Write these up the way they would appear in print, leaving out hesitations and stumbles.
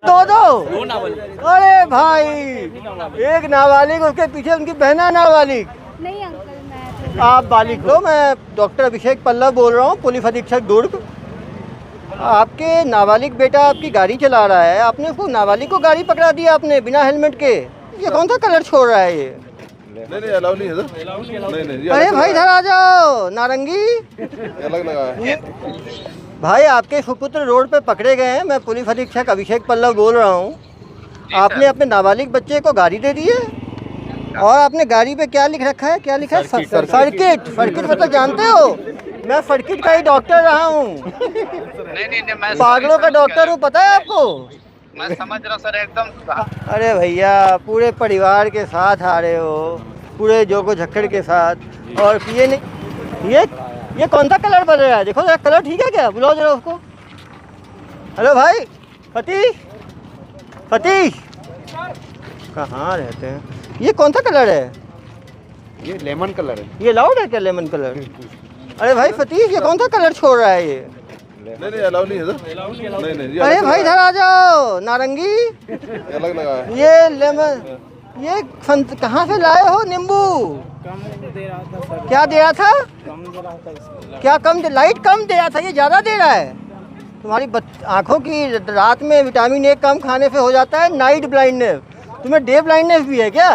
दो नाबालिग। अरे भाई, एक नाबालिग, उसके पीछे उनकी बहना नाबालिग। नहीं अंकल, मैं आप बालिग हो। मैं डॉक्टर अभिषेक पल्लव बोल रहा हूँ, पुलिस अधीक्षक दुर्ग। आपके नाबालिग बेटा आपकी गाड़ी चला रहा है, आपने उसको नाबालिग को गाड़ी पकड़ा दिया आपने बिना हेलमेट के। ये कौन सा कलर छोड़ रहा है ये? नहीं अलाउ नहीं है सर। नहीं अरे भाई इधर आ जाओ, नारंगी अलग लगा है। भाई आपके सुपुत्र रोड पे पकड़े गए हैं। मैं पुलिस अधीक्षक अभिषेक पल्लव बोल रहा हूँ। आपने अपने नाबालिग बच्चे को गाड़ी दे दी है और आपने गाड़ी पे क्या लिख रखा है? क्या लिखा है? सर्किट। सर्किट मतलब जानते हो, मैं सर्किट का ही डॉक्टर रहा हूँ। नहीं मैं पागलों का डॉक्टर हूँ, पता है आपको? मैं समझ रहा सर एकदम। अरे भैया, पूरे परिवार के साथ आ रहे हो, पूरे जोको झक्कड़ के साथ, और ये नहीं, ये कौन सा कलर बन रहा है? देखो जरा, कलर ठीक है क्या? बुलाओ जरा उसको। हेलो भाई, फतीश कहाँ रहते हैं? ये कौन सा कलर है? ये लेमन कलर है। ये लाउड है क्या, लेमन कलर? अरे भाई फतीश, ये कौन सा कलर छोड़ रहा है ये? नहीं अलाउ नहीं है सर। नहीं अरे भाई इधर आ जाओ, नारंगी अलग लगा है। ये लेमन, ये कहाँ से लाए हो? नींबू कम दे रहा था सर। क्या दे रहा था? कम दे रहा था इसलिए। क्या कम लाइट कम दे रहा था? ये ज़्यादा दे रहा है। तुम्हारी आँखों की रात में विटामिन ए कम खाने से हो जाता है नाइट ब्लाइंडनेस। तुम्हें डे ब्लाइंडनेस भी है क्या?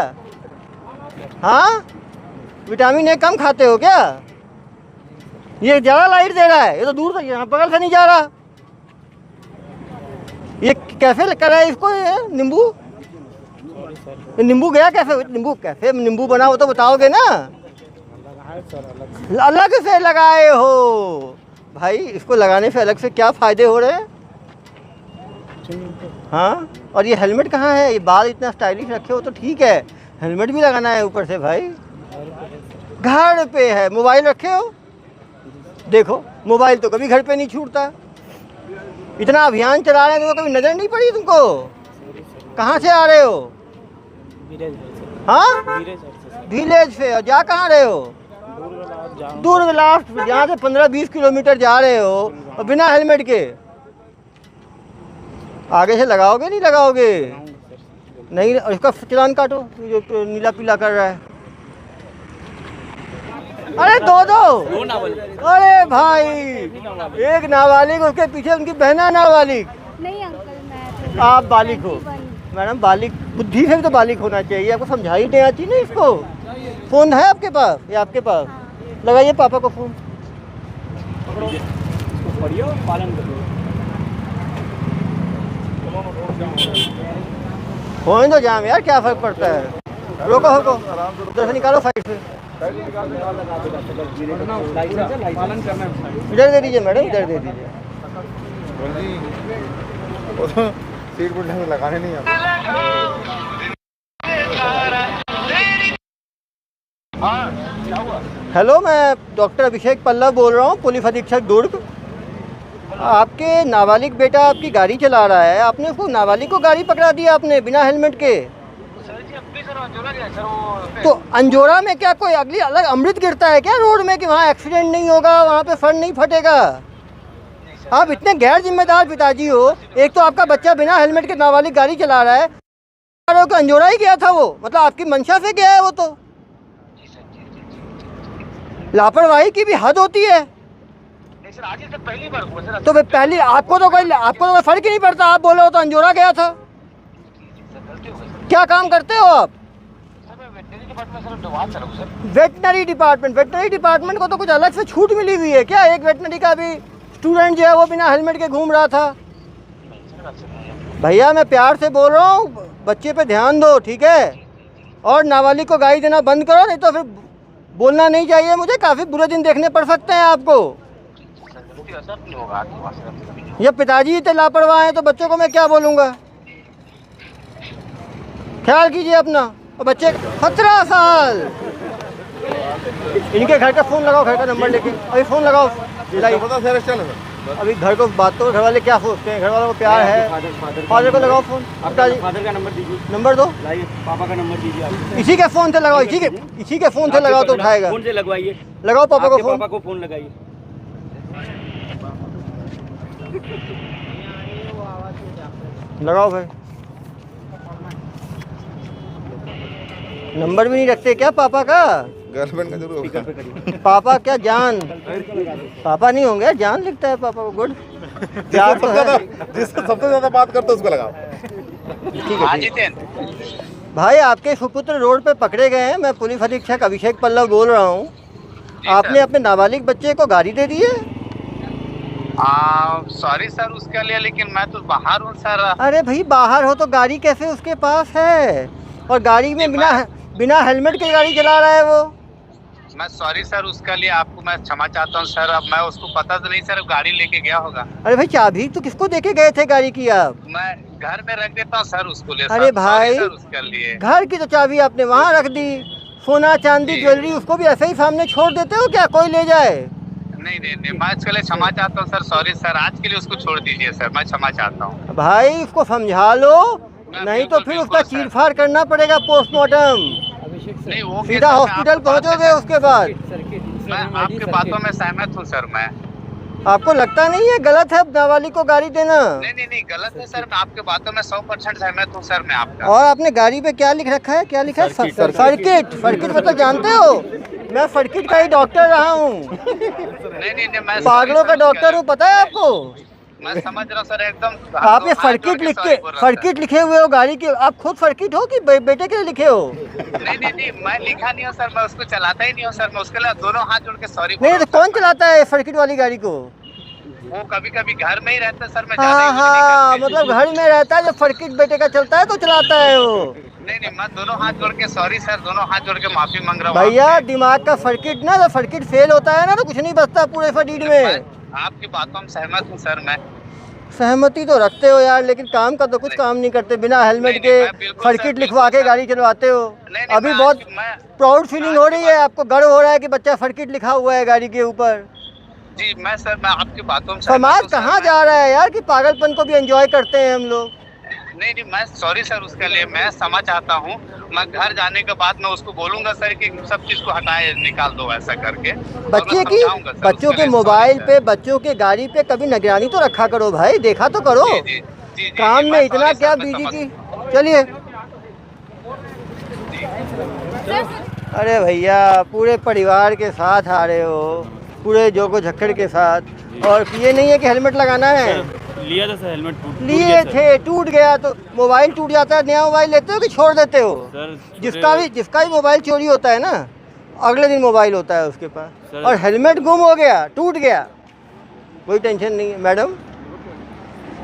हाँ, विटामिन ए कम खाते हो क्या? ये ज़्यादा लाइट दे रहा है। ये तो दूर से, यहाँ बगल से नहीं जा रहा। ये कैसे करा है इसको? ये नींबू गया कैसे? नींबू बना हो तो बताओगे ना। अलग से लगाए हो भाई, इसको लगाने से अलग से क्या फ़ायदे हो रहे हैं? हाँ, और ये हेलमेट कहाँ है? ये बाल इतना स्टाइलिश रखे हो तो ठीक है, हेलमेट भी लगाना है ऊपर से भाई। घर पे है। मोबाइल रखे हो? देखो, मोबाइल तो कभी घर पे नहीं छूटता। इतना अभियान चला रहे हैं तो कभी नज़र नहीं पड़ी तुमको? कहाँ से आ रहे हो? हाँ, विलेज से। और जा कहाँ रहे हो? दुर्ग लास्ट, यहाँ से 15-20 किलोमीटर जा रहे हो और बिना हेलमेट के। आगे से लगाओगे नहीं लगाओगे? नहीं, और इसका चालान काटो जो नीला पीला कर रहा है। अरे दो नाबालिग। अरे भाई, एक नाबालिग, उसके पीछे उनकी बहना नाबालिग। नहीं अंकल, मैं आप बालिग हो मैडम। बालिग बुद्धि से तो बालिग होना चाहिए। आपको समझाई नहीं आती ना इसको। फ़ोन है आपके पास? ये आपके पास? लगाइए पापा को फ़ोन। फ़ोन तो जाम यार, क्या फ़र्क पड़ता है? रोको उधर से निकालो साइड से। इधर दे दीजिए मैडम, इधर दे दीजिए। सीट बेल्ट में लगाने नहीं आते। हेलो, मैं डॉक्टर अभिषेक पल्लव बोल रहा हूँ, पुलिस अधीक्षक दुर्ग। आपके नाबालिग बेटा आपकी गाड़ी चला रहा है, आपने उसको नाबालिग को गाड़ी पकड़ा दिया आपने बिना हेलमेट के। तो अंजोरा में क्या कोई अगली अलग अमृत गिरता है क्या रोड में कि वहाँ एक्सीडेंट नहीं होगा, वहाँ पे फन नहीं फटेगा? आप इतने गैर जिम्मेदार पिताजी हो। एक तो आपका बच्चा बिना हेलमेट के नाबालिग गाड़ी चला रहा है, अंजोरा ही गया था वो, मतलब आपकी मंशा से गया है वो। तो लापरवाही की भी हद होती है। आज से पहली बार हुआ सर। तो पहली आपको तो कोई फर्क ही नहीं पड़ता। आप बोले हो तो अंजोरा गया था। क्या काम करते हो आप? वेटनरी डिपार्टमेंट को तो कुछ अलग से छूट मिली हुई है क्या? एक वेटनरी का भी स्टूडेंट जो है वो बिना हेलमेट के घूम रहा था। भैया मैं प्यार से बोल रहा हूँ, बच्चे पे ध्यान दो, ठीक है? और नाबालिग को गाड़ी देना बंद करो, नहीं तो फिर बोलना नहीं चाहिए मुझे। काफ़ी बुरे दिन देखने पड़ सकते हैं आपको। ये पिताजी इतने लापरवाह हैं तो बच्चों को मैं क्या बोलूँगा? ख्याल कीजिए अपना। और बच्चे 17 साल। इनके घर का फ़ोन लगाओ, घर का नंबर लेके अभी फ़ोन लगाओ। अभी घर को बात तो, घर वाले क्या सोचते हैं? घर वालों को प्यार है। फादर को लगाओ फ़ोन। फादर का नंबर दीजिए। नंबर दो। लाइए, पापा का नंबर दीजिए आप। इसी के फ़ोन से लगाओ, इसी के फ़ोन से लगाओ तो उठाएगा। फ़ोन से लगवाइए। लगाओ पापा को फ़ोन। पापा को फ़ोन लगाइए। लगाओ भाई। नंबर भी नहीं रखते क्या पापा का? गर्लफ्रेंड का जरूर होगा। पापा क्या जान? पापा नहीं होंगे, जान लिखता है पापा को। गुड। प्यार तो है। जिससे सबसे ज्यादा बात करते उसको लगाओ। ठीक हाँ है ठीक। जितेंद्र भाई आपके सुपुत्र रोड पे पकड़े गए हैं। मैं पुलिस अधीक्षक अभिषेक पल्लव बोल रहा हूँ। आपने अपने नाबालिग बच्चे को गाड़ी दे दी है? सॉरी सर उसके लिए, लेकिन मैं तो बाहर हूँ सर। अरे भाई बाहर हो तो गाड़ी कैसे उसके पास है? और गाड़ी में बिना हेलमेट के गाड़ी चला रहा है वो। मैं सॉरी सर उसके लिए, आपको मैं क्षमा चाहता हूँ सर। अब मैं उसको पता तो नहीं सर, गाड़ी लेके गया होगा। अरे भाई चाबी तो किसको देके गए थे गाड़ी की आप? मैं घर में रख देता हूँ सर उसको ले। अरे भाई, सर उसके लिए घर की तो चाबी आपने वहाँ रख दी। सोना चांदी जी। ज्वेलरी उसको भी ऐसे ही सामने छोड़ देते हो क्या? कोई ले जाए? नहीं, मैं इसके लिए क्षमा चाहता हूँ सर। सॉरी सर, आज के लिए उसको छोड़ दीजिए सर, मैं क्षमा चाहता हूँ। भाई उसको समझा लो, नहीं तो बिल्कुल, फिर बिल्कुल उसका सर। चीरफाड़ करना पड़ेगा पोस्टमार्टम। नहीं वो सीधा हॉस्पिटल पहुंचोगे उसके बाद। मैं आपके बातों में सहमत हूँ सर। मैं आपको लगता नहीं है गलत है नाबालिग को गाड़ी देना? नहीं गलत है सर। मैं आपके बातों में 100% सहमत हूँ सर। मैं आपका। और आपने गाड़ी पे क्या लिख रखा है? क्या लिखा है? सर्किट मतलब जानते हो, मैं सर्किट का ही डॉक्टर रहा हूँ। नहीं मैं पागलों का डॉक्टर हूँ, पता है आपको? मैं समझ रहा हूँ सर एकदम। आप ये सर्किट लिखे हुए हो गाड़ी के। आप खुद सर्किट हो कि बेटे के लिए लिखे हो? नहीं मैं लिखा नहीं हूँ सर। मैं उसको चलाता ही नहीं हूँ सर। मैं उसके लिए दोनों हाथ जोड़ के सॉरी। नहीं तो कौन चलाता है सर्किट वाली गाड़ी को? वो कभी घर में ही रहता है सर। मैं हाँ, मतलब घर में रहता है, जब सर्किट बेटे का चलता है तो चलाता है वो। नहीं मैं दोनों हाथ जोड़ के सॉरी सर, दोनों हाथ जोड़ के माफी मांग रहा हूँ भैया। दिमाग का सर्किट ना, जब सर्किट फेल होता है ना तो कुछ नहीं बचता पूरे शरीर में। आपकी बातों में सहमत हूँ सर। मैं सहमति तो रखते हो यार, लेकिन काम का तो कुछ काम नहीं करते। बिना हेलमेट के सर्किट लिखवा के गाड़ी चलवाते हो। अभी बहुत प्राउड फीलिंग हो रही है आपको, गर्व हो रहा है कि बच्चा सर्किट लिखा हुआ है गाड़ी के ऊपर। जी मैं आपकी बातों में समाज कहाँ जा रहा है यार कि पागलपन को भी एंजॉय करते हैं हम लोग। नहीं मैं सॉरी सर उसके लिए। मैं क्षमा चाहता हूँ। मैं घर जाने के बाद मैं उसको बोलूंगा सर कि सब चीज को हटाए निकाल दो ऐसा करके। बच्चों के मोबाइल पे, बच्चों के गाड़ी पे कभी निगरानी तो रखा करो भाई, देखा तो करो। जी, काम में इतना क्या बिजी की। चलिए। अरे भैया पूरे परिवार के साथ आ रहे हो, पूरे जोको झक्कड़ के साथ, और ये नहीं है कि हेलमेट लगाना है। लिया था सर, हेलमेट लिए थे, टूट गया तो मोबाइल टूट जाता है, नया मोबाइल लेते हो कि छोड़ देते हो? सर जिसका भी मोबाइल चोरी होता है ना, अगले दिन मोबाइल होता है उसके पास। और हेलमेट गुम हो गया, टूट गया, कोई टेंशन नहीं है मैडम।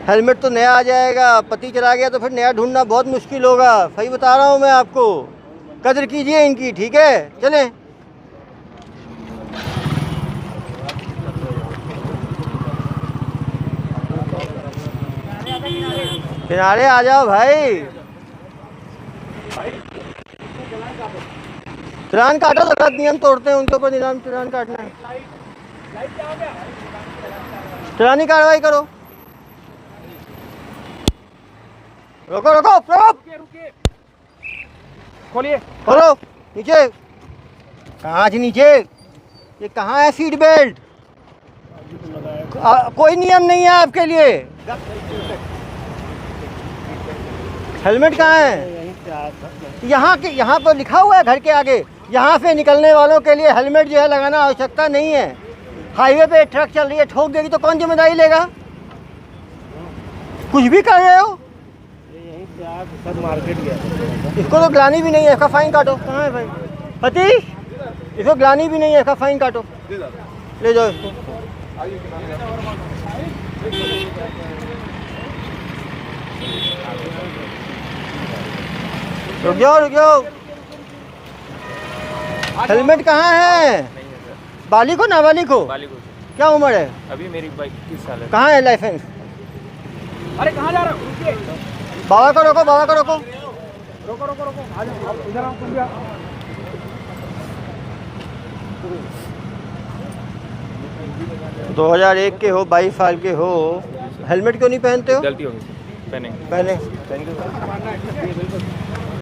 हेलमेट तो नया आ जाएगा, पति चला गया तो फिर नया ढूंढना बहुत मुश्किल होगा। सही बता रहा हूँ मैं आपको, कदर कीजिए इनकी, ठीक है? चलें। किनारे आ जाओ भाई। चालान काटो, तो नियम तोड़ते हैं उनके ऊपर नियम चालान काटना है। चालानी कार्रवाई करो। रोको रोको खोलिए। खोलो। नीचे कहाँ से? नीचे ये कहाँ है सीट बेल्ट? कोई नियम नहीं है आपके लिए। हेलमेट कहाँ है? यहाँ पर लिखा हुआ है घर के आगे, यहाँ से निकलने वालों के लिए हेलमेट जो है लगाना आवश्यकता नहीं है। हाईवे पे ट्रक चल रही है, ठोक देगी तो कौन जिम्मेदारी लेगा? कुछ भी कर रहे हो। सब मार्केट गया, इसको तो गिलानी भी नहीं है, इसका फाइन काटो। कहाँ है भाई सतीश? इसको गिलानी भी नहीं है, इसका फाइन काटो, ले जाओ इसको। रुक जाओ। हेलमेट कहाँ है? बालिग हो नाबालिग हो? क्या उम्र है? अभी मेरी 21 साल है। कहाँ है लाइसेंस? अरे कहाँ जा रहा हो? बाबा को रोको, बाबा को रोको। रोको आ जाओ, इधर आओ तुम भी। 2001 के हो, 22 साल के हो, हेलमेट क्यों नहीं पहनते हो? गलती हो गई, पहने।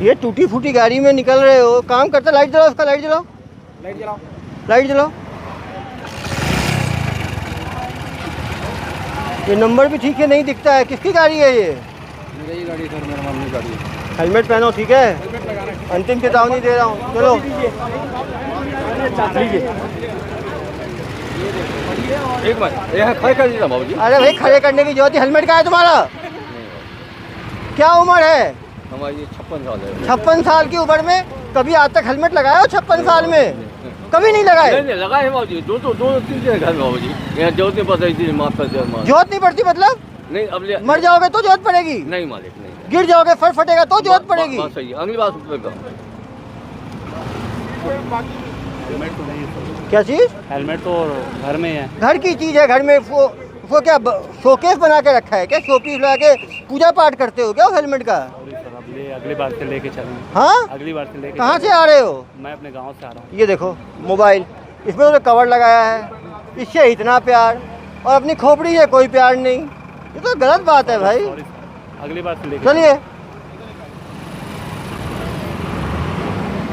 ये टूटी फूटी गाड़ी में निकल रहे हो, काम करते। लाइट जलाओ उसका, लाइट जलाओ। ये नंबर भी ठीक है नहीं दिखता है, किसकी गाड़ी है ये? मेरी गाड़ी सर, मेरा मम्मी गाड़ी है। हेलमेट पहनो, ठीक है? अंतिम चेतावनी दे रहा हूँ। चलो एक बार यहाँ खड़े कर दीजिए बाबू जी। अरे भाई, खड़े करने की जरूरत है? हेलमेट का है तुम्हारा? क्या उम्र है? हमारी 56 साल है। 56 साल की उम्र में कभी आज तक हेलमेट लगाया हो? 56 साल में कभी नहीं लगाए? नहीं लगाए बाबू जी, दो तीन दिन घर में बाबू जी, यहाँ जरूरत नहीं पड़ता, इसी माफ कर दिया। जरूरत नहीं पड़ती मतलब? नहीं, अब ले मर जाओगे तो जरूरत पड़ेगी? नहीं मालिक, नहीं। गिर जाओगे, फट फटेगा तो जरूरत पड़ेगी? बात सही है, अगली बार क्या चीज? हेलमेट तो घर में है। घर की चीज है, घर में वो क्या शोकेस बना के रखा है क्या? शोपीस लगा के पूजा पाठ करते हो क्या हेलमेट का? अगली बार से लेके चलेंगे। हाँ, अगली बार से लेके। कहाँ से आ रहे हो? मैं अपने गांव से आ रहा हूँ। ये देखो मोबाइल, इसमें तो कवर लगाया है, इससे इतना प्यार, और अपनी खोपड़ी से कोई प्यार नहीं। ये तो गलत बात है भाई। अगली बार से लेके चलिए।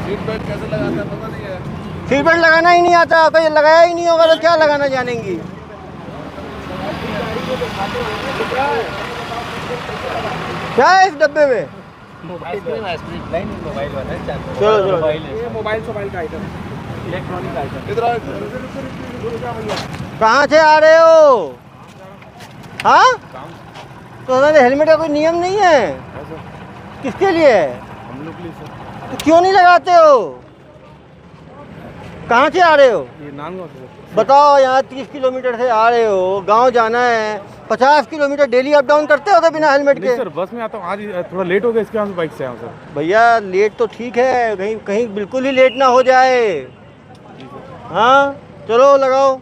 सीट बेल्ट कैसे लगाता है पता नहीं है। सीट बेल्ट लगाना ही नहीं आता, कहीं लगाया ही नहीं होगा तो क्या लगाना जानेंगी? क्या है इस डब्बे में? चलो चलो, ये मोबाइल का आइटम, इलेक्ट्रॉनिक आइटम। इधर आओ। कहाँ से आ रहे हो? हाँ, तो हमारे हेलमेट का कोई नियम नहीं है? किसके लिए? हम लोग के लिए सर। तो क्यों नहीं लगाते हो? कहाँ से आ रहे हो? ये नानगांव से। बताओ, यहाँ 30 किलोमीटर से आ रहे हो, गांव जाना है, 50 किलोमीटर डेली अप डाउन करते हो बिना हेलमेट के? सर बस में आता हूँ, आज थोड़ा लेट हो गया, इसके यहाँ बाइक से आया हूँ सर। भैया लेट तो ठीक है, कहीं कहीं बिल्कुल ही लेट ना हो जाए। हाँ चलो लगाओ।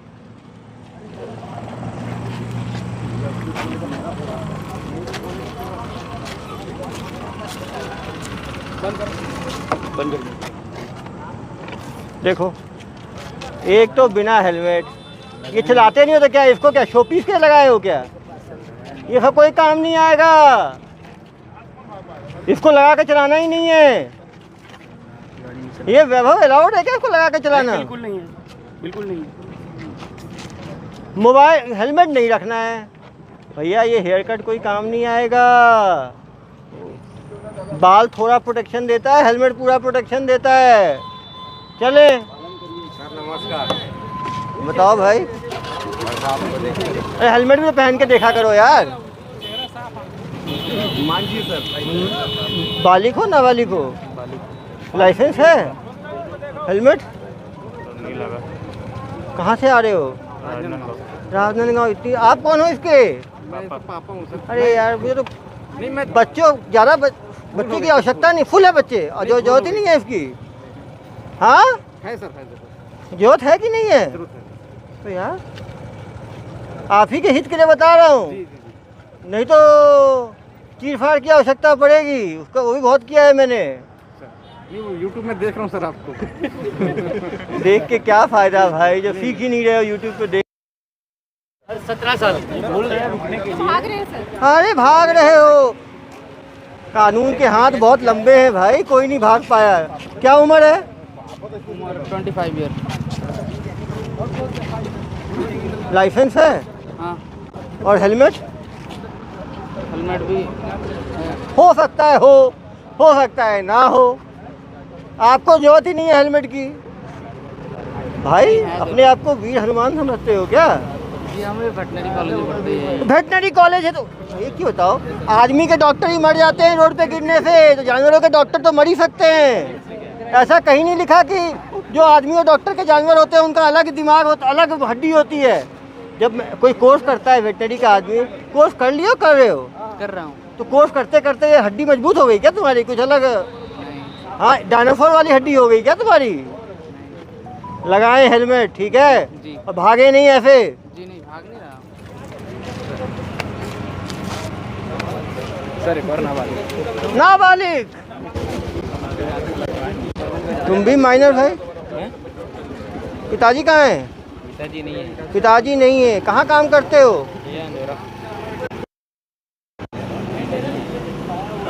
देखो, एक तो बिना हेलमेट, ये चलाते नहीं हो तो क्या इसको क्या शोपीस के लगाए हो क्या? ये सब कोई काम नहीं आएगा, इसको लगा के चलाना ही नहीं है। ये वैभव अलाउड है क्या इसको लगा के चलाना? बिल्कुल नहीं है, बिल्कुल नहीं है। मोबाइल हेलमेट नहीं रखना है भैया, ये हेयर कट कोई काम नहीं आएगा। बाल थोड़ा प्रोटेक्शन देता है, हेलमेट पूरा प्रोटेक्शन देता है। चले सर नमस्कार। बताओ भाई। अरे हेलमेट भी तो पहन के देखा करो यार। मानजिए सर। बालिक हो नाबालिग हो? लाइसेंस है? हेलमेट नहीं लगा। कहाँ से आ रहे हो? राजनांदगांव। इतनी आप कौन हो इसके? पापा हूँ सर। अरे यार मुझे तो नहीं मैं बच्चों ज़्यादा बच्चों की आवश्यकता नहीं, फुल है बच्चे, और जो जरूरत ही नहीं है इसकी। हाँ है सर, जरूरत है कि नहीं है? जरूरत है। तो यार आप ही के हित के लिए बता रहा हूँ, नहीं तो चीर फाड़ की आवश्यकता पड़ेगी। उसका वो भी बहुत किया है मैंने। ये वो यूट्यूब में देख रहा हूँ सर आपको। देख के क्या फायदा भाई, जो सीख ही नहीं रहे हो यूट्यूब पे देख। 17 साल बोल रहे हैं रुकने के लिए। भाग रहे हैं सर। अरे भाग रहे हो, कानून के हाथ बहुत लंबे हैं भाई, कोई नहीं भाग पाया। क्या उम्र है? 25 ईयर। लाइसेंस है? हाँ, और हेलमेट? हेलमेट भी हो सकता है हो सकता है ना हो। आपको जरूरत ही नहीं है हेलमेट की भाई। अपने आप को वीर हनुमान समझते हो क्या? जी, हमें वेटनरी कॉलेज में पढ़ते हैं। वेटनरी कॉलेज है तो ये क्यों बताओ, आदमी के डॉक्टर ही मर जाते हैं रोड पे गिरने से, तो जानवरों के डॉक्टर तो मर ही सकते हैं। ऐसा कहीं नहीं लिखा कि जो आदमी और डॉक्टर के जानवर होते हैं उनका अलग दिमाग होता, अलग हड्डी होती है। जब कोई कोर्स करता है वेटनरी का आदमी, कोर्स कर लियो कर रहे हो? कर रहा हूँ। तो कोर्स करते करते ये हड्डी मजबूत हो गई क्या तुम्हारी कुछ अलग? हाँ, डायनासोर वाली हड्डी हो गई क्या तुम्हारी? लगाए हेलमेट, ठीक है जी। और भागे नहीं ऐसे। जी नहीं, भाग नहीं रहा। सर एक और नाबालिग। नाबालिग? तुम भी माइनर भाई? पिताजी कहाँ हैं? पिताजी नहीं है। पिताजी नहीं है, कहाँ काम करते हो? ये अंधेरा।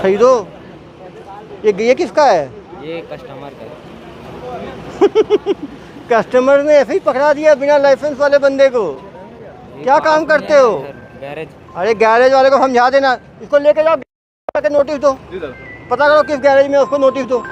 खरीदो। ये किसका है? ये कस्टमर का। कस्टमर ने ऐसे ही पकड़ा दिया बिना लाइसेंस वाले बंदे को। क्या काम करते हो? गैरेज। अरे गैरेज वाले को समझा देना, इसको लेके जाओ के नोटिस दो, जी सर। पता करो किस गैरेज में, उसको नोटिस दो।